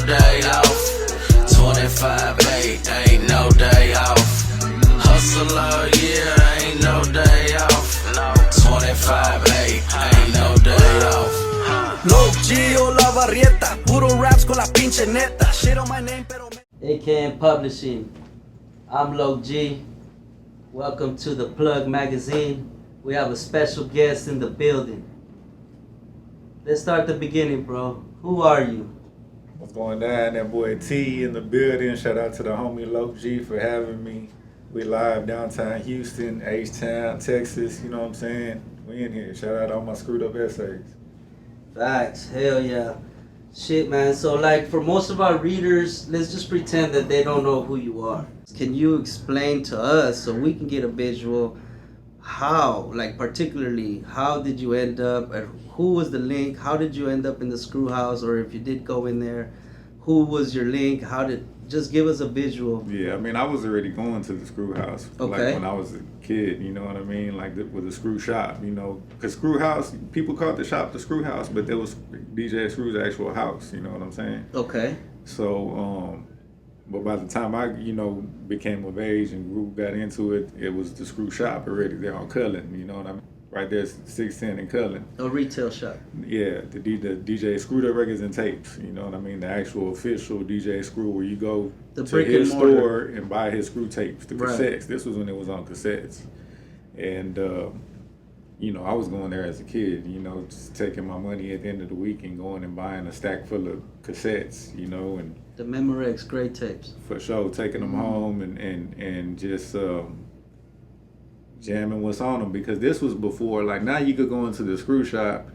day off. 25/8, ain't no day off. Hustler, yeah, ain't no day off. 25/8, ain't no day off. Plugg G o la barrieta, puro raps con la pinche neta. Shit on my name, pero AKN Publishing. I'm Plugg G. Welcome to the Plugg Magazine. We have a special guest in the building. Let's start the beginning, bro. Who are you? What's going down? Dat Boi T in the building. Shout out to the homie Plugg G for having me. We live downtown Houston, H-Town, Texas. You know what I'm saying? We in here. Shout out all my screwed up essays. Facts. Hell yeah. Shit, man. So, like, for most of our readers, let's just pretend that they don't know who you are. Can you explain to us so we can get a visual how, like, particularly, how did you end up, and who was the link? How did you end up in the screw house? Or if you did go in there, who was your link? How did, just give us a visual. Yeah, I mean, I was already going to the screw house. Okay. Like when I was a kid, you know what I mean? Like with the screw shop, you know. Because screw house, people called the shop the screw house, but there was DJ Screw's actual house, you know what I'm saying? Okay. So, but by the time I, you know, became of age and got into it, it was the screw shop already there on Cullen, you know what I mean? Right there, 610 in Cullen. A retail shop. Yeah, the DJ Screwed Up Records and Tapes, you know what I mean? The actual official DJ Screw where you go The to brick his and mortar. store and buy his screw tapes, the Right. cassettes. This was when it was on cassettes. And, you know, I was going there as a kid, you know, just taking my money at the end of the week and going and buying a stack full of cassettes, you know, and The Memorex great tapes. for sure taking them home and just jamming what's on them, because this was before, like, now you could go into the screw shop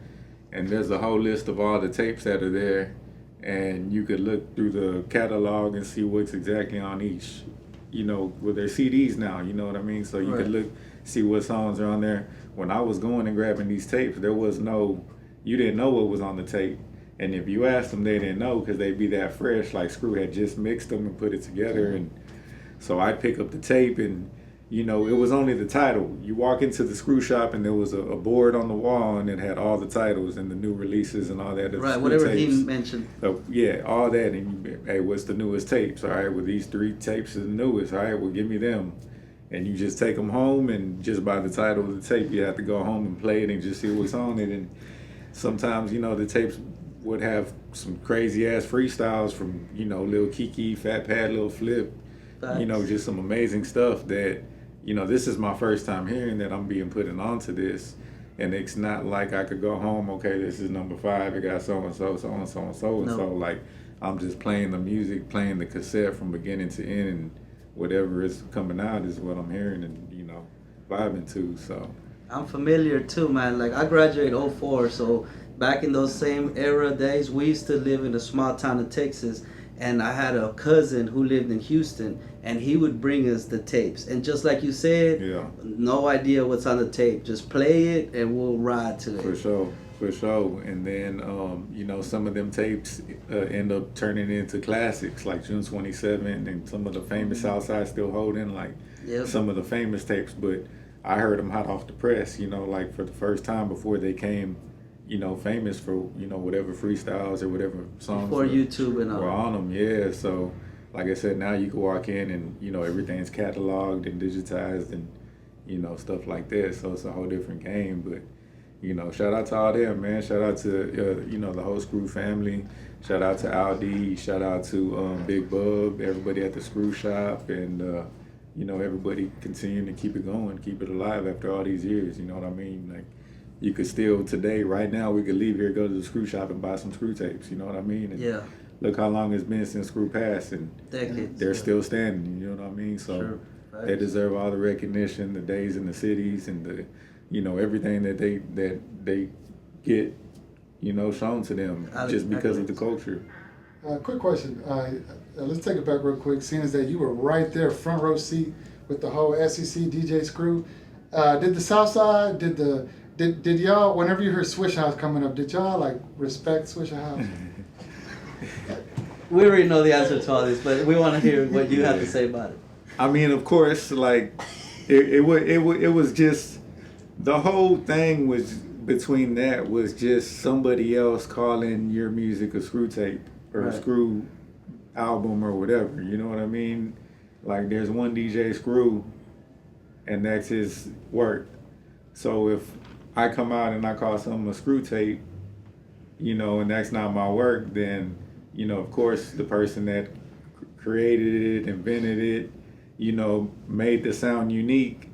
and there's a whole list of all the tapes that are there, and you could look through the catalog and see what's exactly on each, you know, with their CDs now, you know what I mean? So you Right. could look, see what songs are on there. When I was going and grabbing these tapes, there was no, you didn't know what was on the tape. And if you asked them, they didn't know because they'd be that fresh, like Screw had just mixed them and put it together. And so I'd pick up the tape and, you know, it was only the title. You walk into the screw shop and there was a board on the wall and it had all the titles and the new releases and all that. of the Right, screw whatever tapes. he mentioned. Yeah, all that. And you, hey, what's the newest tapes? All right, well, these 3 tapes are the newest. All right, well, give me them. And you just take them home, and just by the title of the tape, you have to go home and play it and just see what's on it. And sometimes, you know, the tapes would have some crazy ass freestyles from, you know, Lil Kiki, Fat Pad, Lil Flip, you know, just some amazing stuff that, you know, this is my first time hearing that I'm being put onto this. And it's not like I could go home, okay, this is number 5, it got so-and-so, so-and-so, and so-and-so. No. Like, I'm just playing the music, playing the cassette from beginning to end, and whatever is coming out is what I'm hearing and, you know, vibing to, so. I'm familiar too, man. Like, I graduated 04, so back in those same era days, we used to live in a small town of Texas, and I had a cousin who lived in Houston, and he would bring us the tapes. And just like you said, Yeah. no idea what's on the tape. Just play it, and we'll ride to it. For sure, for sure. And then, you know, some of them tapes end up turning into classics, like June 27th, and some of the famous Southside still holding, like Yep. some of the famous tapes. But I heard them hot off the press, you know, like for the first time before they came, you know, famous for, you know, whatever freestyles or whatever songs Before YouTube and were all. on them. Yeah, so like I said, now you can walk in and, you know, everything's cataloged and digitized and, you know, stuff like that. So it's a whole different game. But, you know, shout out to all them, man. Shout out to, you know, the whole Screw family. Shout out to Aldi. Shout out to Big Bub, everybody at the Screw shop. And, you know, everybody continuing to keep it going, keep it alive after all these years. You know what I mean? Like, you could still, today, right now, we could leave here, go to the Screw shop and buy some screw tapes. You know what I mean? And Yeah. look how long it's been since Screw passed, and Decades. they're still standing. You know what I mean? So Sure. they Facts. deserve all the recognition, the days in the cities, and the, you know, everything that they get, you know, shown to them just because of the culture. Quick question. Let's take it back real quick. Seeing as that you were right there, front row seat with the whole SEC DJ Screw. Did the Southside? Did y'all? Whenever you heard Swisher House coming up, did y'all like respect Swisher House? We already know the answer to all this, but we want to hear what you have to say about it. I mean, of course, like it was just the whole thing was between that was just somebody else calling your music a screw tape or Right. a screw album or whatever. You know what I mean? Like there's one DJ Screw, and that's his work. So if I come out and I call something a screw tape, you know, and that's not my work, then, you know, of course, the person that created it, invented it, you know, made the sound unique.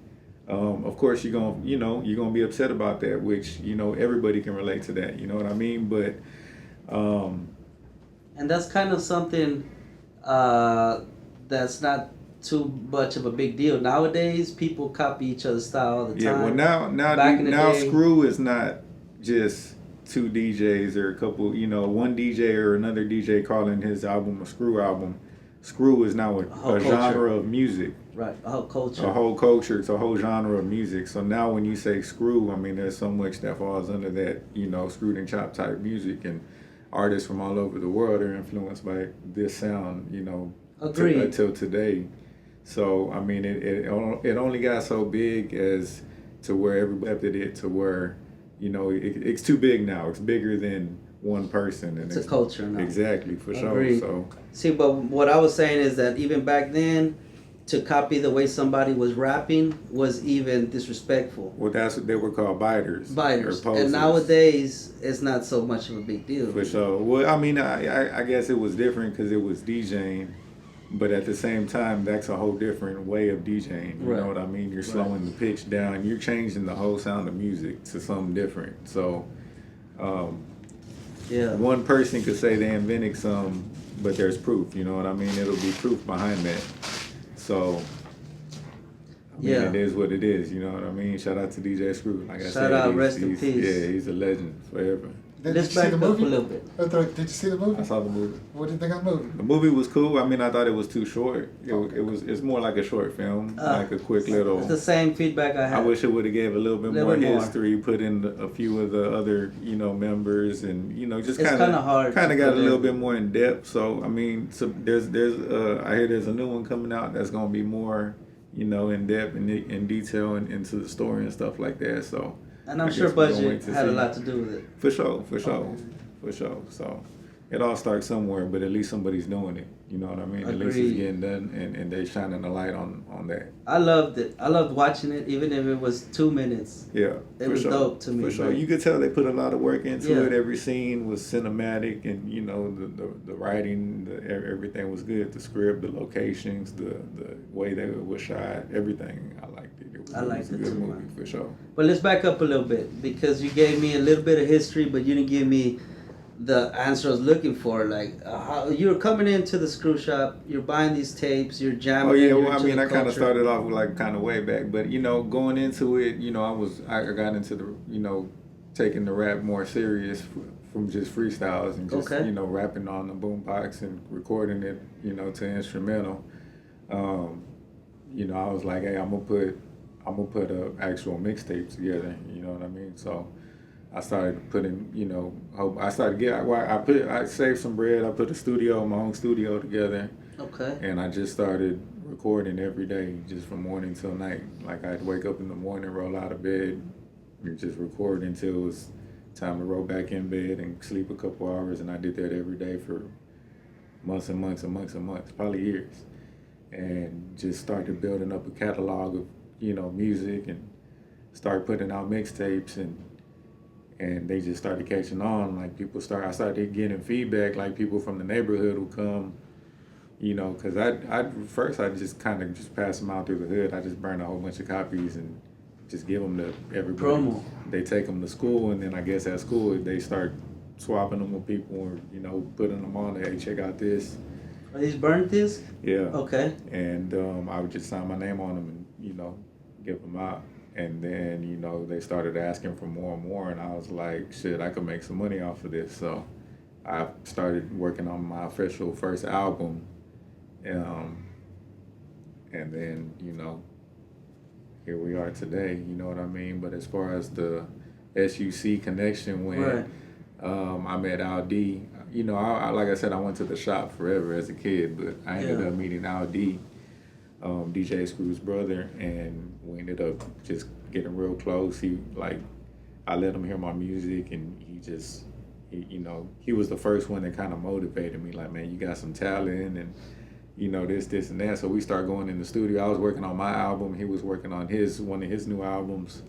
Of course, you're gonna be upset about that, which, you know, everybody can relate to that. You know what I mean? But And that's kind of something that's not too much of a big deal nowadays. People copy each other's style all the time. yeah, well now day, Screw is not just two DJs or a couple, you know, one DJ or another DJ calling his album a Screw album. Screw is now a genre of music. Right, a whole culture. A whole culture. It's a whole genre of music. So now when you say screw, I mean, there's so much that falls under that, you know, screwed and chopped type music, and artists from all over the world are influenced by this sound, you know, until today. So, I mean, it only got so big as to where everybody accepted it to where, you know, it's too big now. It's bigger than one person. And it's a culture now. Exactly, for Agreed. sure. So, see, but what I was saying is that even back then, to copy the way somebody was rapping was even disrespectful. Well, that's what they were called, biters. Biters. Or and nowadays, it's not so much of a big deal. For sure. Well, I mean, I guess it was different because it was DJing, but at the same time, that's a whole different way of DJing. You know what I mean? You're slowing the pitch down. You're changing the whole sound of music to something different. So, one person could say they invented some, but there's proof. You know what I mean? It'll be proof behind that. So, I mean, it is what it is. You know what I mean? Shout out to DJ Screw. Like I said, rest in peace. Yeah, he's a legend forever. Let's back up a little bit. Did you see the movie? I saw the movie. What did you think of the movie? The movie was cool. I mean, I thought it was too short. It's more like a short film, like a quick little. It's the same feedback I had. I wish it would have gave a little bit more history, put in a few of the other, you know, members, and, you know, just kind of got a little bit more in depth. So I mean, there's I hear there's a new one coming out that's gonna be more, you know, in depth and in detail and into the story and stuff like that. So. And I'm sure budget had a lot to do with it. For sure. So it all starts somewhere, but at least somebody's doing it. You know what I mean? Agreed. At least it's getting done, and they're shining a light on that. I loved it. I loved watching it, even if it was 2 minutes. Yeah, it was dope to me. For sure, you could tell they put a lot of work into it. Every scene was cinematic, and, you know, the writing, everything was good. The script, the locations, the way they was shot, everything. I liked it. I liked it too, movie, man. For sure. But let's back up a little bit, because you gave me a little bit of history, but you didn't give me the answer I was looking for. Like, how you're coming into the screw shop, you're buying these tapes, you're jamming. Oh yeah, well, I mean, I kind of started off with, like, kind of way back, but, you know, going into it, you know, I got into the, you know, taking the rap more serious from just freestyles and just, you know, rapping on the boombox and recording it, you know, to instrumental. You know, I was like, hey, I'm gonna put a actual mixtape together. You know what I mean? So I started putting, you know, I saved some bread. I put my own studio together. Okay. And I just started recording every day, just from morning till night. Like, I'd wake up in the morning, roll out of bed, and just record until it was time to roll back in bed and sleep a couple hours. And I did that every day for months and months and months and months, probably years. And just started building up a catalog of, you know, music, and start putting out mixtapes, and they just started catching on. Like, I started getting feedback, like people from the neighborhood who come, you know, because first I just kind of just pass them out through the hood. I just burn a whole bunch of copies and just give them to everybody. Promo. They take them to school, and then I guess at school they start swapping them with people, or, you know, putting them on there. Hey, check out this. Are these burnt discs? Yeah. Okay. And I would just sign my name on them and, you know, give them out. And then, you know, they started asking for more and more, and I was like, shit, I could make some money off of this. So I started working on my official first album. And then, you know, here we are today, you know what I mean? But as far as the SUC connection went, I met Al D. You know, I like I said, I went to the shop forever as a kid, but I ended up meeting Al D, DJ Screw's brother, and we ended up just getting real close. I let him hear my music, and he was the first one that kind of motivated me. Like, man, you got some talent, and this and that. So we started going in the studio. I was working on my album. He was working on one of his new albums.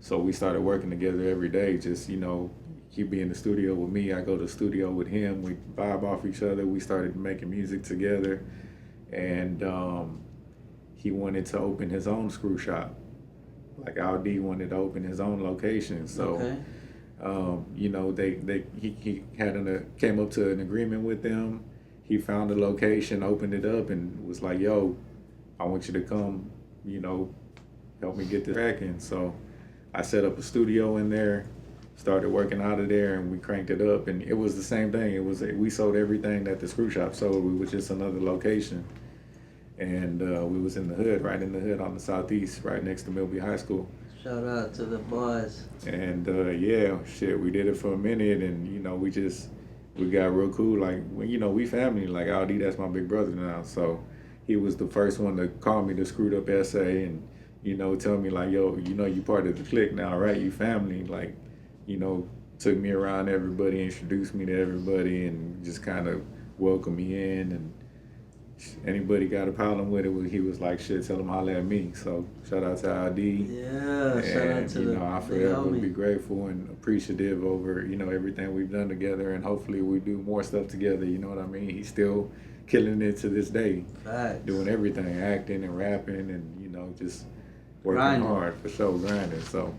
So we started working together every day. Just he'd be in the studio with me. I go to the studio with him. We vibe off each other. We started making music together, and he wanted to open his own screw shop. Like Al D wanted to open his own location. So. Okay. He came up to an agreement with them. He found a location, opened it up, and was like, "Yo, I want you to come, help me get this cracking." So I set up a studio in there, started working out of there, and we cranked it up. And it was the same thing. We sold everything that the screw shop sold. We was just another location, and we was in the hood, right in the hood on the southeast, right next to Milby High School. Shout out to the boys. And we did it for a minute, and we got real cool. Like, we family. Like Aldi, that's my big brother now. So he was the first one to call me the screwed up essay, and tell me like, yo, you part of the clique now, right? You family. Like, took me around everybody, introduced me to everybody, and just kind of welcomed me in. And anybody got a problem with it, he was like, shit, tell them holler at me. So shout out to ID. Yeah, shout out to I forever will be grateful and appreciative over, everything we've done together, and hopefully we do more stuff together, you know what I mean? He's still killing it to this day. Facts. Doing everything, acting and rapping, and, just working grinding hard, for sure, grinding. So,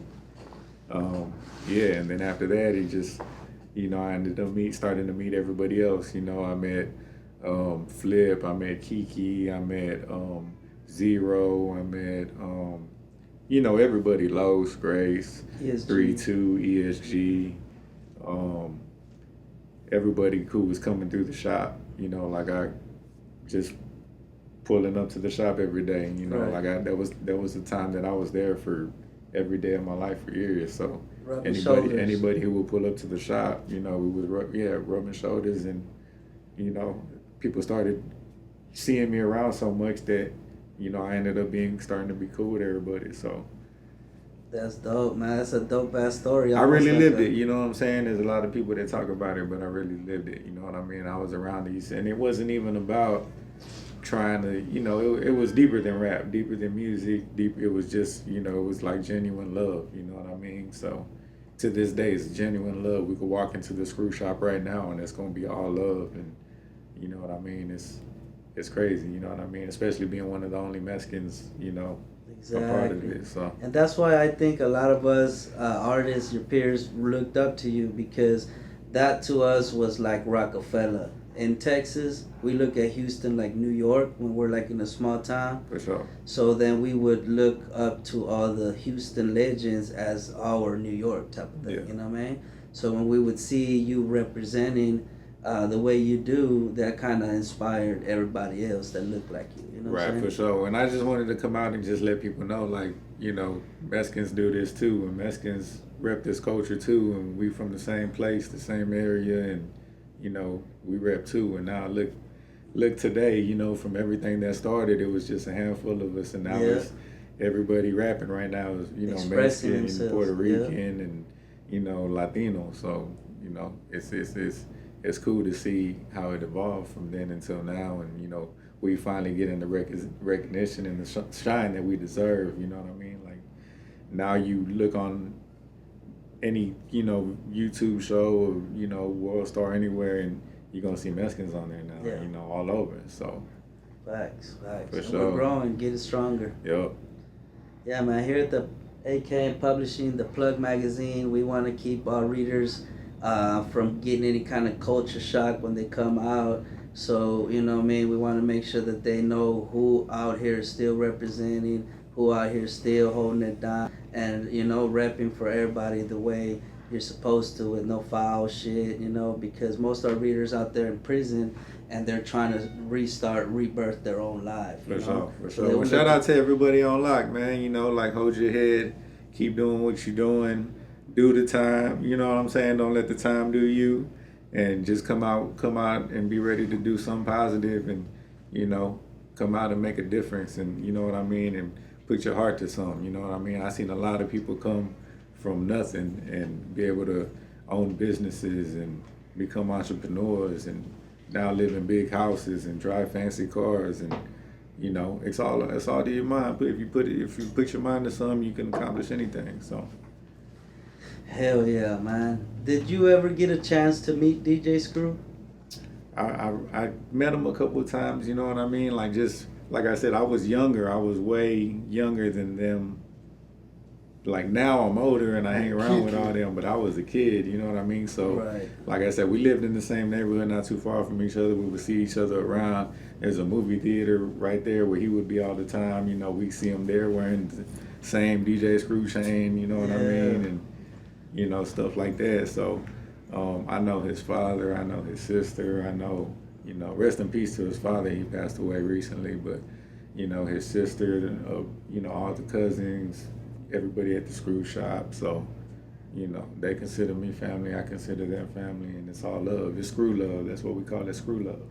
and then after that, he just, I ended up starting to meet everybody else. I met Flip, I met Kiki, I met Zero, I met everybody, Los, Grace, ESG. 3-2, ESG, everybody who was coming through the shop, like I just pulling up to the shop every day, Right. like that was the time that I was there for every day of my life for years. So anybody who would pull up to the shop, we was rubbing shoulders, and people started seeing me around so much that, I ended up starting to be cool with everybody. So that's dope, man. That's a dope ass story. I really lived it, you know what I'm saying? There's a lot of people that talk about it, but I really lived it, you know what I mean? I was around these, and it wasn't even about trying to, it was deeper than rap, deeper than music, it was just, it was like genuine love, you know what I mean? So to this day, it's genuine love. We could walk into the screw shop right now, and it's gonna be all love, and you know what I mean? It's crazy, you know what I mean? Especially being one of the only Mexicans, Exactly. a part of it. So. And that's why I think a lot of us artists, your peers, looked up to you, because that to us was like Rockefeller. In Texas, we look at Houston like New York when we're like in a small town. For sure. So then we would look up to all the Houston legends as our New York type of thing, Yeah. you know what I mean? So when we would see you representing the way you do, that kind of inspired everybody else that looked like you know what I'm Right, saying? for sure. And I just wanted to come out and just let people know, like, Mexicans do this too, and Mexicans rep this culture too, and we from the same place, the same area, and, we rep too. And now look today, from everything that started, it was just a handful of us, and now it's everybody rapping right now is, Expressing Mexican themselves, and Puerto Rican and, Latino. So, it's cool to see how it evolved from then until now, and we finally getting the recognition and the shine that we deserve. You know what I mean? Like, now you look on any YouTube show or World Star anywhere, and you're gonna see Mexicans on there now. Yeah. All over. So Facts. For And sure. we're growing, getting stronger. yep. Yeah, man. Here at the AKM Publishing, the Plugg Magazine, we want to keep our readers from getting any kind of culture shock when they come out. So, we want to make sure that they know who out here is still representing, who out here is still holding it down, and, repping for everybody the way you're supposed to, with no foul shit, because most of our readers out there in prison, and they're trying to rebirth their own life. For So sure. Well, shout out to everybody on lock, man. Like, hold your head, keep doing what you're doing, do the time. You know what I'm saying? Don't let the time do you, and just come out and be ready to do something positive, and come out and make a difference, and you know what I mean, and put your heart to something. You know what I mean? I seen a lot of people come from nothing and be able to own businesses and become entrepreneurs and now live in big houses and drive fancy cars, and you know, it's all to your mind. But if you put your mind to something, you can accomplish anything. So. Hell yeah, man. Did you ever get a chance to meet DJ Screw? I met him a couple of times, you know what I mean? Like, just like I said, I was younger. I was way younger than them. Like, now I'm older and I hang around with all them, but I was a kid, you know what I mean? So, right. Like I said, we lived in the same neighborhood, not too far from each other. We would see each other around. There's a movie theater right there where he would be all the time. You know, we see him there wearing the same DJ Screw chain, you know what I mean? And, you know, stuff like that. So, I know his father, I know his sister, I know, you know, rest in peace to his father. He passed away recently, but, you know, his sister, you know, all the cousins, everybody at the screw shop. So, you know, they consider me family, I consider them family, and it's all love. It's screw love. That's what we call it, screw love.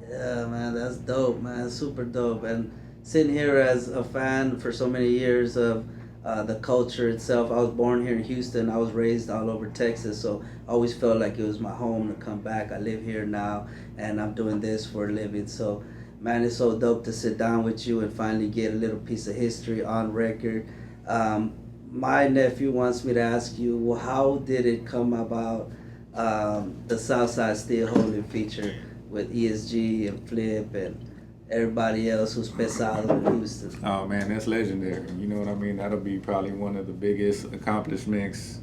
Yeah, man, that's dope, man. Super dope. And sitting here as a fan for so many years of the culture itself. I was born here in Houston. I was raised all over Texas, so I always felt like it was my home to come back. I live here now, and I'm doing this for a living. So, man, it's so dope to sit down with you and finally get a little piece of history on record. My nephew wants me to ask you, well, how did it come about, the Southside Still Holding feature with ESG and Flip and everybody else who's pesado in Houston? Oh man, that's legendary. You know what I mean? That'll be probably one of the biggest accomplishments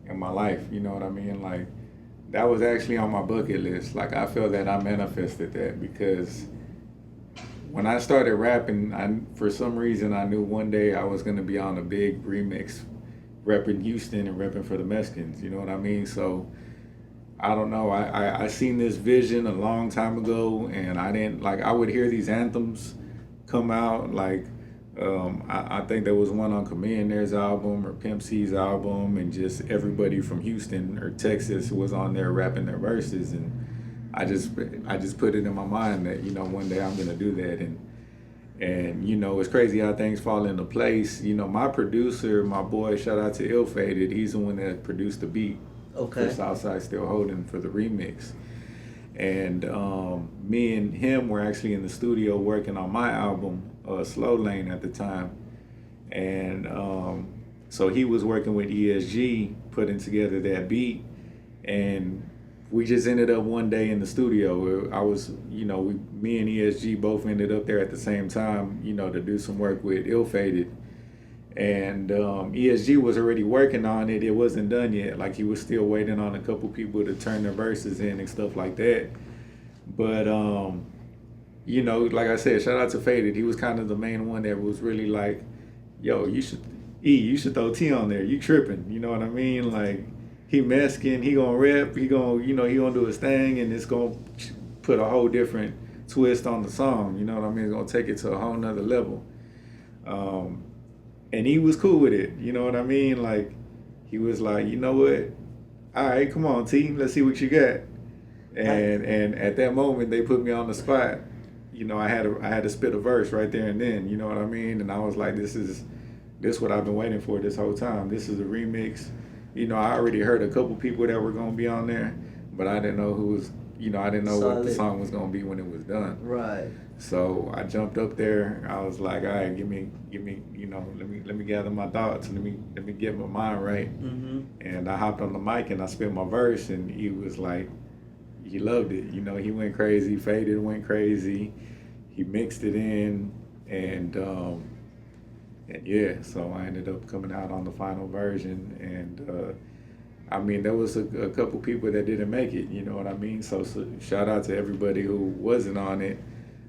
in my life. You know what I mean? Like, that was actually on my bucket list. Like, I feel that I manifested that because when I started rapping, for some reason I knew one day I was gonna be on a big remix, repping Houston and repping for the Mexicans. You know what I mean? So, I don't know. I seen this vision a long time ago, and I would hear these anthems come out. Like, I think there was one on Millionaire's album or Pimp C's album, and just everybody from Houston or Texas was on there rapping their verses, and I just put it in my mind that, you know, one day I'm gonna do that, and you know, it's crazy how things fall into place. You know, my producer, my boy, shout out to Ill Faded, he's the one that produced the beat. Okay. For Southside Still Holding for the remix. And me and him were actually in the studio working on my album, Slow Lane, at the time. And so he was working with ESG, putting together that beat. And we just ended up one day in the studio. I was, you know, me and ESG both ended up there at the same time, you know, to do some work with Ill Faded. And ESG was already working on it. It wasn't done yet. Like, he was still waiting on a couple people to turn their verses in and stuff like that. But, you know, like I said, shout out to Faded. He was kind of the main one that was really like, yo, you should throw T on there. You tripping. You know what I mean? Like, he Mexican, he gonna rap, he gonna do his thing, and it's gonna put a whole different twist on the song. You know what I mean? It's gonna take it to a whole nother level. And he was cool with it, you know what I mean? Like, he was like, you know what? All right, come on, T, let's see what you got. And at that moment, they put me on the spot. You know, I had to spit a verse right there and then, you know what I mean? And I was like, this what I've been waiting for this whole time. This is a remix. You know, I already heard a couple people that were gonna be on there, but I didn't know who was, you know, I didn't know what the song was gonna be when it was done. Right. So I jumped up there. I was like, all right, give me, you know, let me gather my thoughts and let me get my mind right. Mm-hmm. And I hopped on the mic and I spit my verse, and he was like, he loved it. You know, he went crazy. Faded went crazy. He mixed it in, and yeah, so I ended up coming out on the final version, and I mean, there was a couple people that didn't make it. You know what I mean? So shout out to everybody who wasn't on it.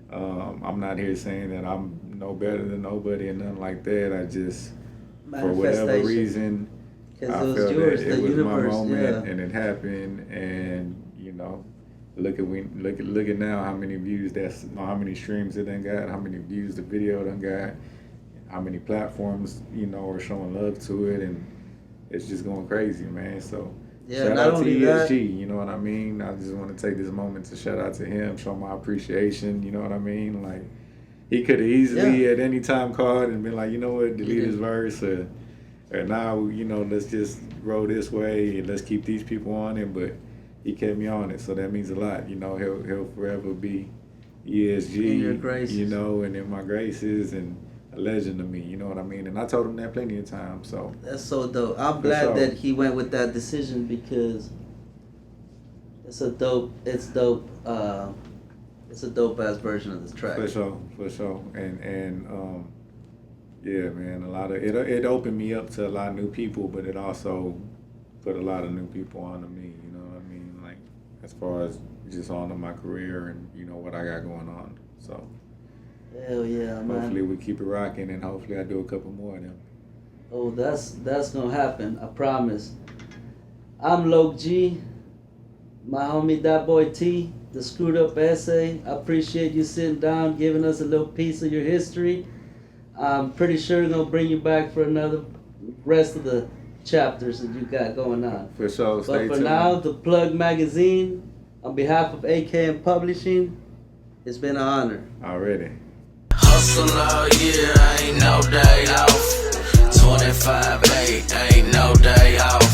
I'm not here saying that I'm no better than nobody and nothing like that. I just, for whatever reason, I felt that it was my moment, and it happened. And you know, look at now how many views how many streams it done got, how many views the video done got, how many platforms, you know, are showing love to it, and it's just going crazy, man. So. Yeah, shout out to ESG, you know what I mean? I just want to take this moment to shout out to him, show my appreciation, you know what I mean? Like, he could have easily at any time called and been like, you know what, delete his verse, or now, you know, let's just roll this way and let's keep these people on it, but he kept me on it, so that means a lot. You know, he'll forever be ESG, in your graces. you know, and in my graces, and a legend to me, you know what I mean? And I told him that plenty of times, so. That's so dope. I'm glad that he went with that decision because it's a dope ass version of this track. For sure. And yeah, man, a lot of it opened me up to a lot of new people, but it also put a lot of new people onto me, you know what I mean? Like, as far as just onto my career and, you know, what I got going on, so. Hell yeah, man. Hopefully we keep it rocking, and hopefully I do a couple more of them. Oh, that's gonna happen, I promise. I'm Loc G, my homie Dat Boi T, the Screwed Up Essay. I appreciate you sitting down, giving us a little piece of your history. I'm pretty sure we're gonna bring you back for another rest of the chapters that you got going on. For sure, stay But for tuned. now, the Plugg Magazine, on behalf of AKM Publishing, it's been an honor. Already. Hustle all year, ain't no day off. 25/8, ain't no day off.